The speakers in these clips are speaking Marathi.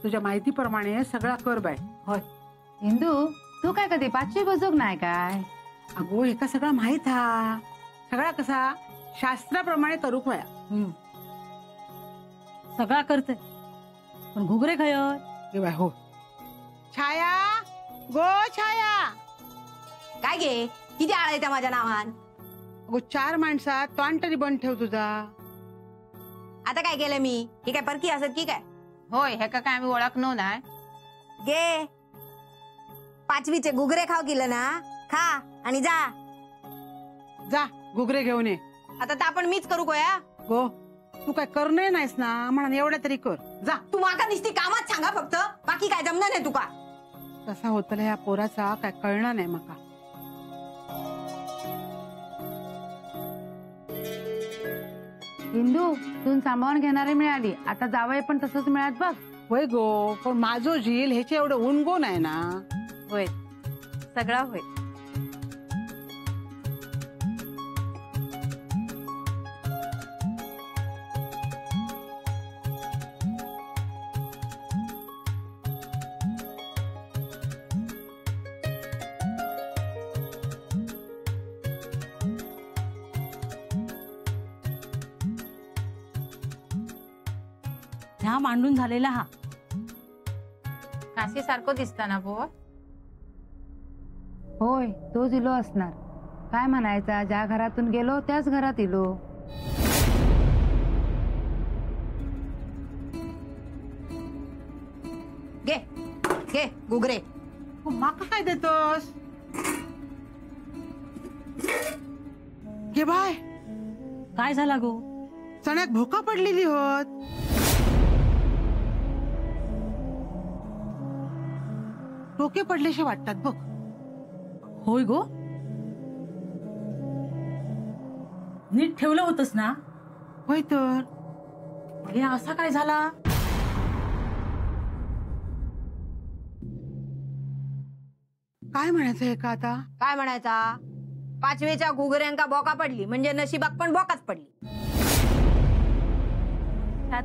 तुझ्या माहितीप्रमाणे सगळा कर बाय. होय. इंदू तू काय कधी पाचवी बजूक नाही काय? अगो एका सगळा माहित हा. सगळा कसा शास्त्राप्रमाणे करूक वया. सगळा करते पण घुगरे खाय बाय. हो छाया, गो छाया. काय गे किती आळ आहे त्या माझ्या नावान? अगो 4 माणसात तोंड तरी बंद ठेव तुझा. आता काय केलं मी? हे काय परकी असत की काय? होय हे काय आम्ही ओळखलो नाही. गे 5वीचे घुगरे खाव केलं ना, खा आणि जा. जा घुगरे घेऊन ये. आता तर आपण मीच करू कोया. गो तू काय करणे नाहीस ना, म्हणून एवढ्या तरी कर. जा. तू माका नुसती कामात सांगा फक्त, बाकी काय जमणार नाही तुका. कसा होतला या पोराचा काय कळणार नाही मका. इंदू तू सांभाळून घेणारी मिळाली, आता जावई पण तसंच मिळत बघ. होय गो, पण माझो झील ह्याचे एवढं उनगो नाही ना. होय सगळा होय. ह्या मांडून झालेला हा काशी सारखं दिसता ना बो. होय तोच इलो असणार. काय म्हणायचा, ज्या घरातून गेलो त्याच घरात इलो. घे घे घुगरे. माका काय देतोस? घे बाय. काय झाला गो? चण्यात भोका पडलेली होत. डोके पडलेशे वाटतात बघ. होय गो, नीट ठेवलं होतस ना? होय तर. हे असा काय झाला? काय म्हणायचं हे का आता? काय म्हणायचा? 5वीच्या घुगऱ्यांका बोका पडली म्हणजे नशिबाक पण बोकाच पडली.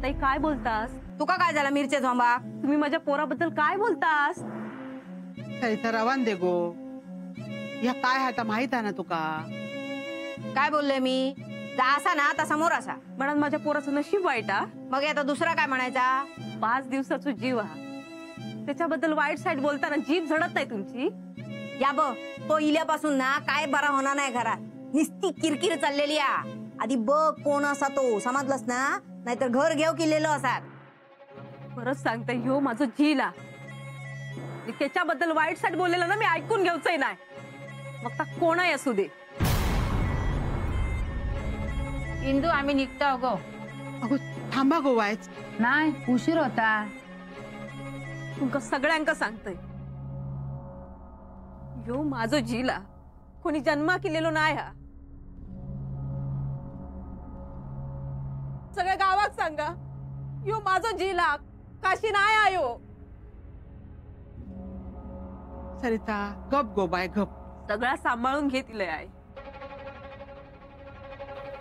ताई काय बोलतास? तुका काय झाला मिरचे झोंबा? तुम्ही माझ्या पोराबद्दल काय बोलतास? सरिता रवान दे गो. या काय आता माहित आहे ना तुका. काय बोलले मी? जा असा ना आता समोर असा. म्हणून माझ्या पोराचं नशीब वाईट हा. मग आता दुसरा काय म्हणायचा? 5 दिवसाचा जीव हा. त्याच्याबद्दल वाईट साईड बोलताना जीभ झडत नाही तुमची? या ब तो इल्यापासून ना काय बरा होणार नाही घरात. निस्ती किरकिर चाललेली आ. आधी बघ कोण असा तो, समजलंस ना? नाहीतर घर घेऊ किल्लेलो असा. परत सांगते, ह्यो माझं झीला. त्याच्याबद्दल वाईट साईड बोललेलं ना मी ऐकून घ्यायचंय नाही. मग ता कोणही असू दे. इंदू आम्ही निघतो गो. अगो थांबा गो वायच. नाही उशीर होता. तुमका सगळ्यांका सांगतय, ह्यो माझं झीला. कोणी जन्मा केलेलो नाही हा. सगळ्या गावात सांगा, ह्यो माझं झीला. काशी नाही आयो. सरिता गप गो बाय गप. सगळा सांभाळून घेतलंय आहे.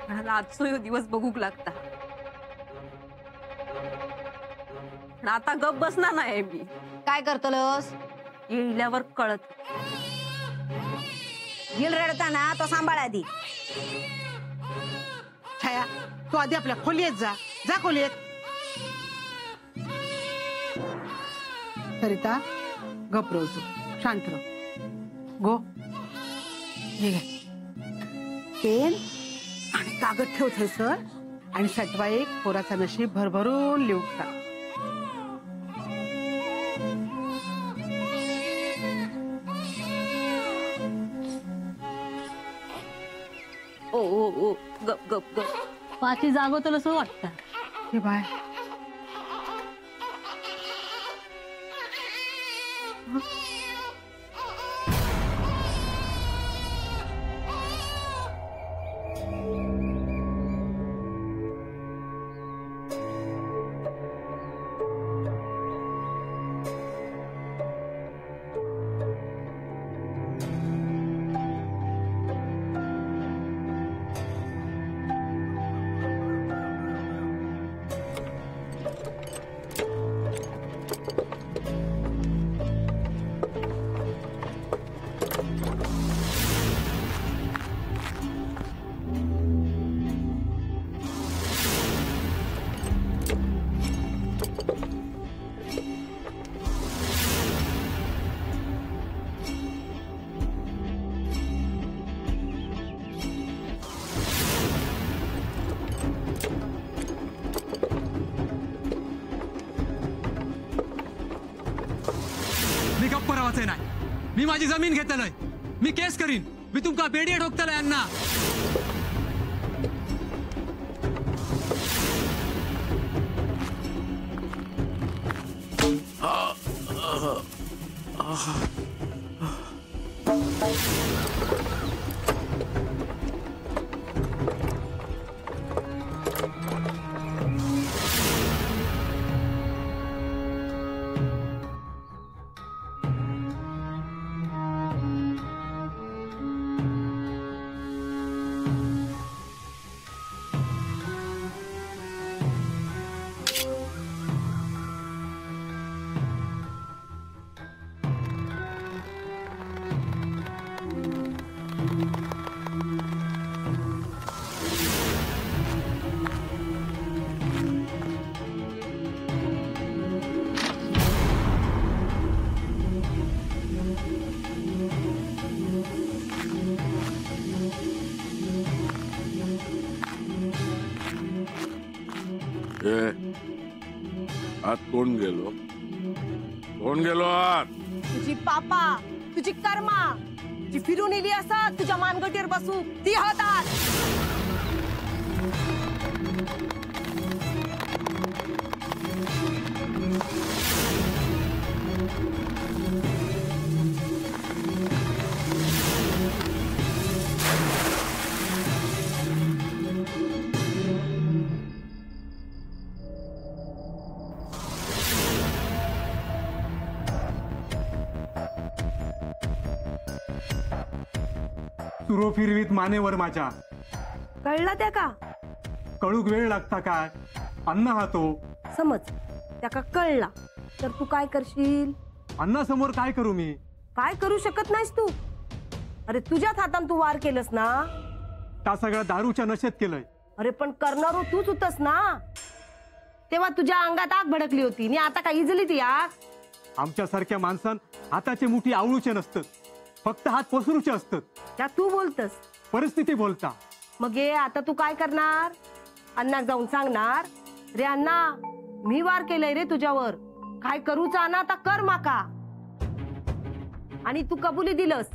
मला आजचो ह्यो दिवस बघूक लागता. पण आता गप बसणार नाही मी. काय करतलस? येईल्यावर कळत. झील रडताना तो सांभाळ आधी. छाया तू आधी आपल्या खोलीत जा. जा खोलीत. सरिता गप रव तू. शांत रव. गो हे घे पेन आणि कागद ठेव सर. आणि सटवा एक पोराचा नशीब भरभरून लिहू का. ओ ओ ओ गप गप गप. पाठी जागवतल असं वाटतं. हे बाय. रावाचे नाही. मी माझी जमीन घेतलंय. मी केस करीन. मी तुमका बेडिया ठोकतलंय अण्णा. आत कोण गेलो? कोण गेलो आत? तुझी पापा, तुझी कर्मा, जी फिरून येली असा तुझ्या मानगटीवर बसू ती होतात. सुरो फिरवीत मानेवर माझ्या. कळला त्या का? कळूक वेळ लागता काय? अण्णा हा तो. समज त्याका कळला तर तू काय करशील? अण्णा समोर काय करू मी? काय करू शकत नाहीस तू. अरे तुझ्याच हातान तू वार केलंस ना. त्या सगळ्या दारूच्या नशेत केलंय. अरे पण करणारो तूच होतस ना. तेव्हा तुझ्या अंगात आग भडकली होती आणि आता काय इजली ती आग? आमच्यासारख्या माणसान हाताचे मुठी आवळूचे नसतं. फक्त हात पसरूचे असतात. त्या तू बोलतस. परिस्थिती बोलता. मग ये आता तू काय करणार? अण्णाक जाऊन सांगणार, रे अण्णा मी वार केलंय रे तुझ्यावर, काय करूचा ना आता कर माका. आणि तू कबुली दिलस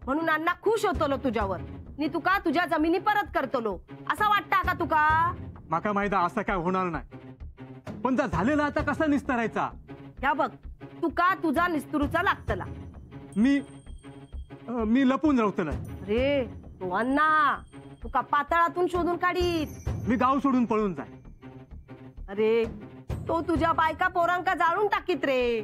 म्हणून अण्णा खुश होतलो तुझ्यावर. नी तुका तुझ्या जमिनी परत करतलो असा वाटता का तुका? माका माहिती असं काय होणार नाही. पण जर झालेला आता कसा निस्तरायचा? ह्या बघ तुका तुझा निस्तुरूचा लागतला. मी लपून राहतलं. रे तू अण्णा तुका पातळातून शोधून काढीत. मी गाव सोडून पळून जाय. अरे तो तुझ्या बायका पोरांका जाळून टाकीत रे.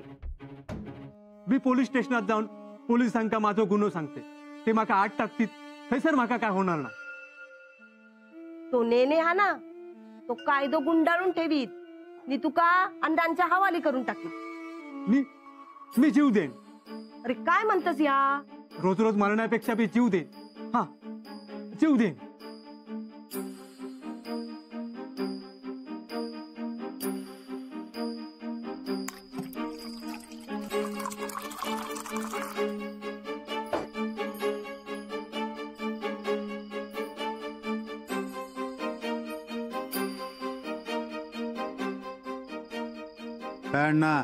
मी पोलीस स्टेशनात जाऊन पोलिसांका माझा गुन्हो सांगते. ते माका आत टाकतील. थैसर माका काय होणार ना. तो नेने हा ना, तो कायदो गुंडाळून ठेवीत नी तुका अंडांच्या हवाली करून टाकीत. मी जीव देईन. अरे काय म्हणतस या? रोज रोज मरण्यापेक्षा मी जीव देईन. हा जीव देईन. काय अण्णा,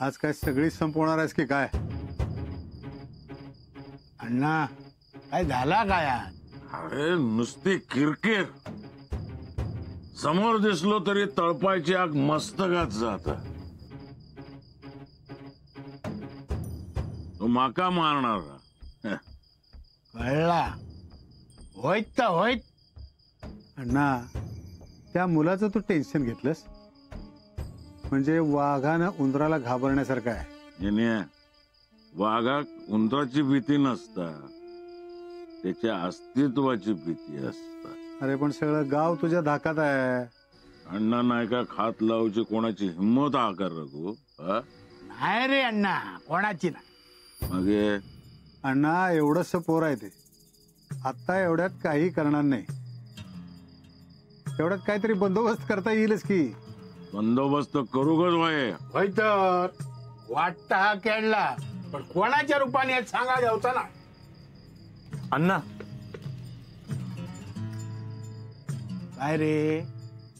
आज काय सगळी संपवणार आहेस की काय? अण्णा काय झाला काय? अरे नुसती किरकिर. समोर दिसलो तरी तळपायची आग मस्तकात जात. तो माका मारणार. कळला होईत तर होईत. अण्णा त्या मुलाचं तू टेन्शन घेतलंस म्हणजे वाघानं उंदराला घाबरण्यासारखं आहे. याने वाघाक उंदराची भीती नसता, त्याच्या अस्तित्वाची भीती असता. अरे पण सगळं गाव तुझ्या धाकात आहे. अण्णा नाही का खात लावची कोणाची हिंमत आकार रघु? नाही रे अण्णा, कोणाची नाही. मग अण्णा एवढंच पोर आहे ते. आता एवढ्यात काही करणार नाही. एवढ्यात काहीतरी बंदोबस्त करता येईलच की. बंदोबस्त करूगच वाय. होय तर वाटत हा केळला, पण कोणाच्या रूपाने हे सांगा घ्यावचा ना. अण्णा काय रे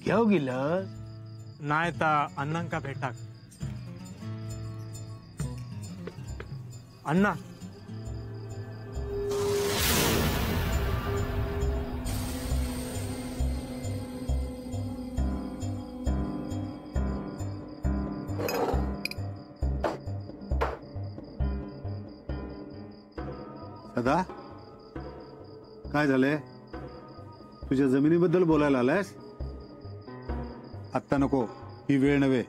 घेऊ गेलं? नाही तर अण्णांका भेटा. अण्णा सदा काय झालंय? तुझ्या जमिनीबद्दल बोलायला आलायस? आत्ता नको, ही वेळ नव्हे.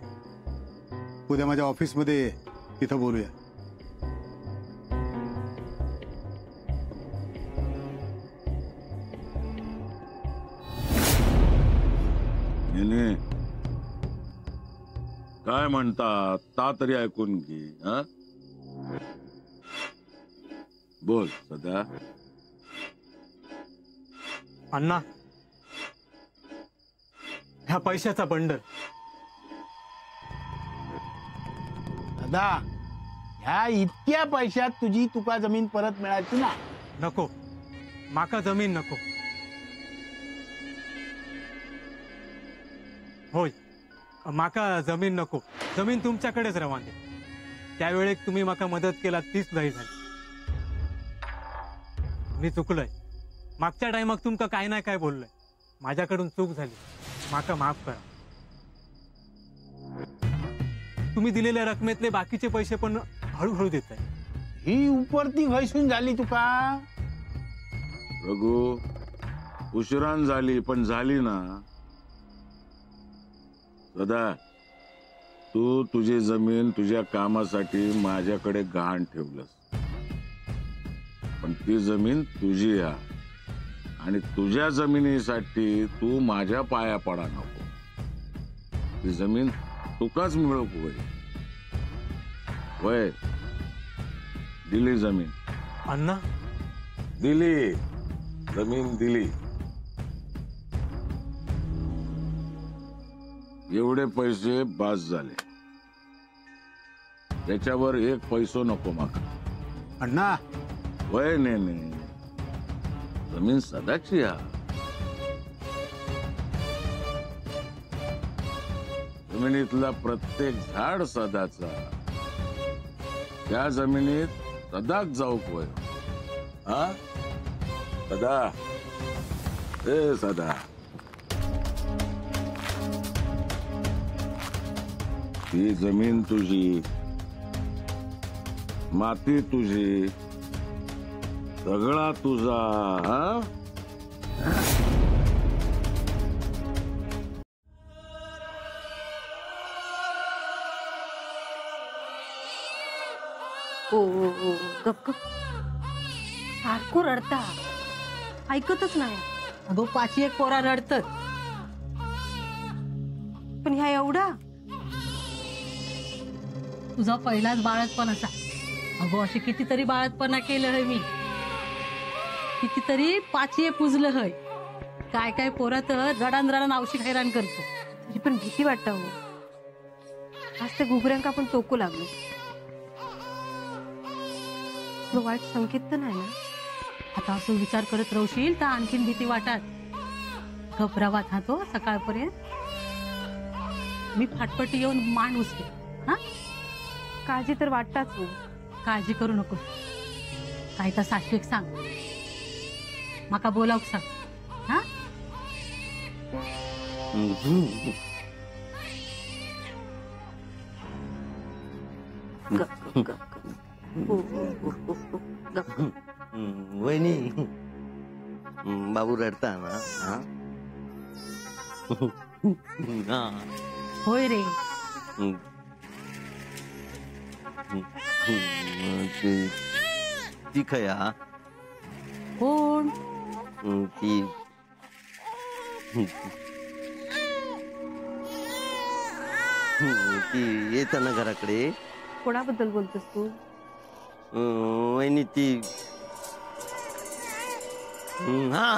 उद्या माझ्या ऑफिसमध्ये ये, तिथं बोलूया. हिने काय म्हणतात ता तरी ऐकून घे. हा बोल सदा. अण्णा ह्या पैशाचा बंडल दादा, ह्या इतक्या पैशात तुझी तुका जमीन परत मिळायची ना? नको, माका जमीन नको. होय, माका जमीन नको. जमीन तुमच्याकडेच रवान दे. त्यावेळेक तुम्ही माका मदत केला तीच लई झाली. मी चुकलोय. मागच्या टायमाक तुमका काय नाही काय बोललोय. माझ्याकडून चूक झाली, माका माफ करा. तुम्ही दिलेल्या रकमेतले बाकीचे पैसे पण हळूहळू देत आहे. ही उपरती घैसून झाली तुका. रघु, उशिरान झाली पण झाली ना. सदा, तू तुझी जमीन तुझ्या कामासाठी माझ्याकडे गहाण ठेवलंस, पण ती जमीन तुझी आहे आणि तुझ्या जमिनीसाठी तू माझ्या पाया पडा नको. ती जमीन तुकाच मिळो वय. दिली जमीन. अण्णा दिली जमीन दिली. एवढे पैसे बास झाले. त्याच्यावर एक पैसो नको माका. अण्णा वय नेने, जमीन सदाची हा. जमिनीतला प्रत्येक झाड सदाचा. त्या जमिनीत सदाच जाऊक वय. हा सदा, ए सदा. ही जमीन तुझी, माती तुझी, सगळा तुझा. हा ओ गप गप. सारखं रडता, ऐकतच नाही. अगो 5 पोरा रडतात, पण ह्या एवढा. तुझा पहिलाच बाळतपण असा. अगो अशी कितीतरी बाळतपणा केलं है मी. कितीतरी 5 पुजलं है. काय काय पोरा तर रडान रडान औषध हैराण करतो. तरी पण भीती वाटत हो. आज ते घुगऱ्यांका पण टोकू लागलो. वाईट संकेत तर नाही ना? आता असं विचार करत राहशील तर आणखीन भीती वाटत. घबरावा था तो सकाळपर्यंत. मी फाटपटी येऊन मान उसके. हा, काळजी तर वाटताच हो. काळजी करू नको. काय तर साक्षीक सांग, माका बोलावक सांग. हा वहिनी, बाबू रडता ना? हा होय रे. ती खया कोण? ती येताना घराकडे. कोणाबद्दल बोलतोस तू? वहिनी ती, हा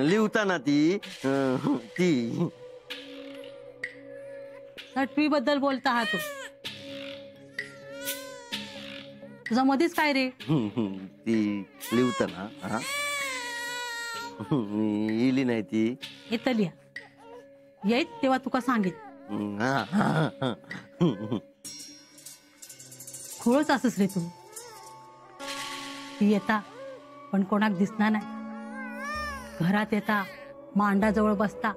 लिवताना ती ती 8वी बद्दल बोलता हा तू. तुझा मध्येच काय रे? ती लिवताना हा इली नाही ती. येतलिया येत तेव्हा तुका सांगित. खोळच असस रे तू. ती येता पण कोणाक दिसणार नाही. घरात येता मांडाजवळ बसता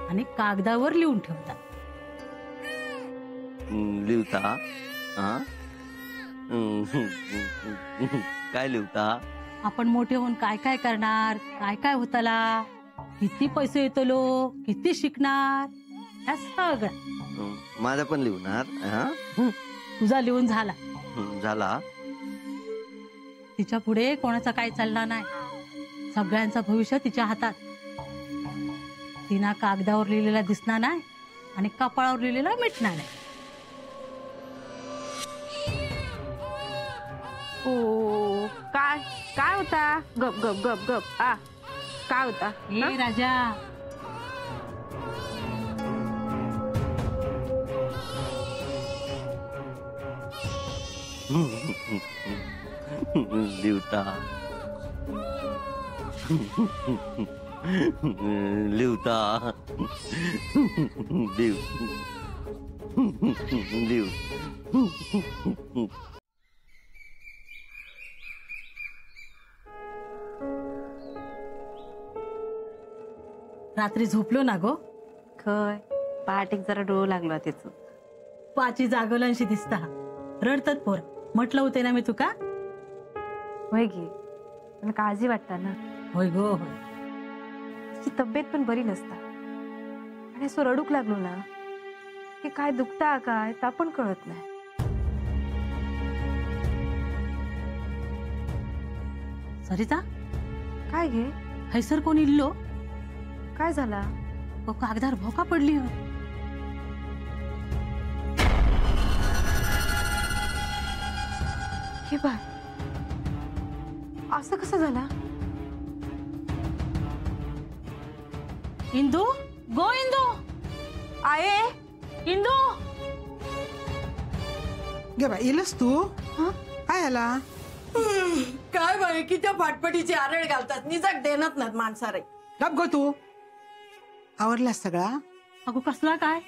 आणि कागदावर लिहून ठेवता. लिवता हा काय लिवता? आपण मोठे होऊन काय काय करणार, काय काय होताला, किती पैसे येतलो, किती शिकणार, ह्या सगळं. माझा पण लिहणार हा? तुझा लिहून झाला. झाला. तिच्या पुढे कोणाचा काय चालणार नाही. सगळ्यांचं भविष्य तिच्या हातात. तिना कागदावर लिहिलेला दिसणार नाही आणि कपाळावर लिहिलेला मिटणार नाही. ओ काय काय होता? गप गप गप गप. काय होता? ए राजा, लिवता लिवता लिव लिव. रात्री झोपलो ना गो? खय पहाटेक जरा डोळ लागला त्याच. पाची जागोलांशी दिसता. रडतात पोर. म्हटलं होते ना मी तुका. होय गे, पण काळजी वाटता ना. होय गो होय. तिची तब्येत पण बरी नसता आणि असं रडूक लागलो ना की काय दुखता काय ता पण कळत नाही. सरिता, काय घे? हैसर कोण इल्लो? काय झाला? कागदार भोका पडली हो. हे बाय, असं कसं झालं? इंदू, गो इंदू. आये इंदू. गे बाई, येलस तू? काय आला? काय बाई, किती फाटपटीची आरळ घालतात. निजाक देणार नात माणसारे. गप गो तू. आवरला सगळा? अगो कसला काय?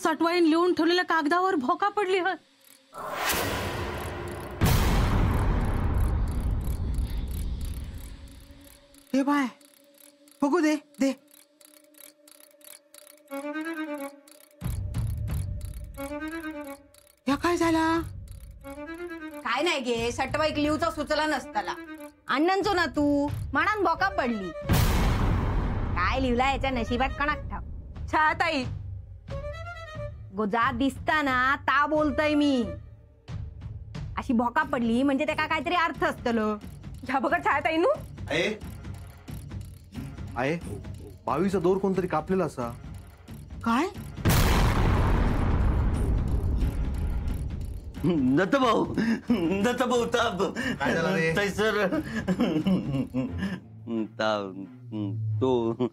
सटवाईन लिहून ठेवलेल्या कागदावर भोका पडली हो. हे बाय, बघू दे दे. या काय झाला? काय नाही गे, सटवाईक लिहूचा सुचला नसताला. अण्णांचो ना तू म्हणान बोका पडली. काय लिहिला याच्या नशिबात कणाक ठाव. छा ताई, गोजा दिसता ना ता बोलतय मी. अशी भोका पडली म्हणजे त्याका काहीतरी अर्थ असतलो. ह्या बघा छाया ताई नू. आहे बावीचा दोर कोणतरी कापलेला असा. काय? दत्तभाऊ, दत्तभाऊ ताप. काय झालं रे? तैसर तो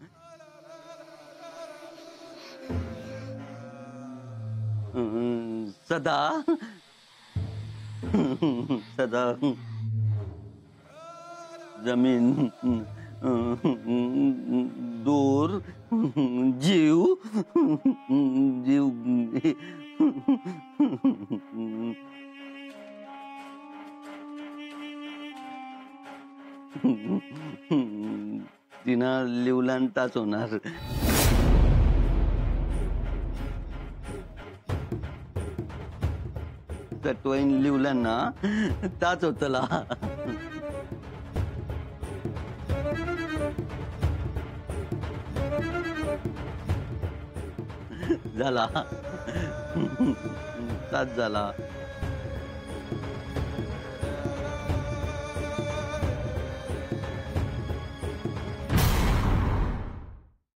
सदा सदा जमीन दूर जीव जीव तिना लिवलान ताच होणार. तत्वाईन लिवलांना ताच होतला. झाला ताच झाला.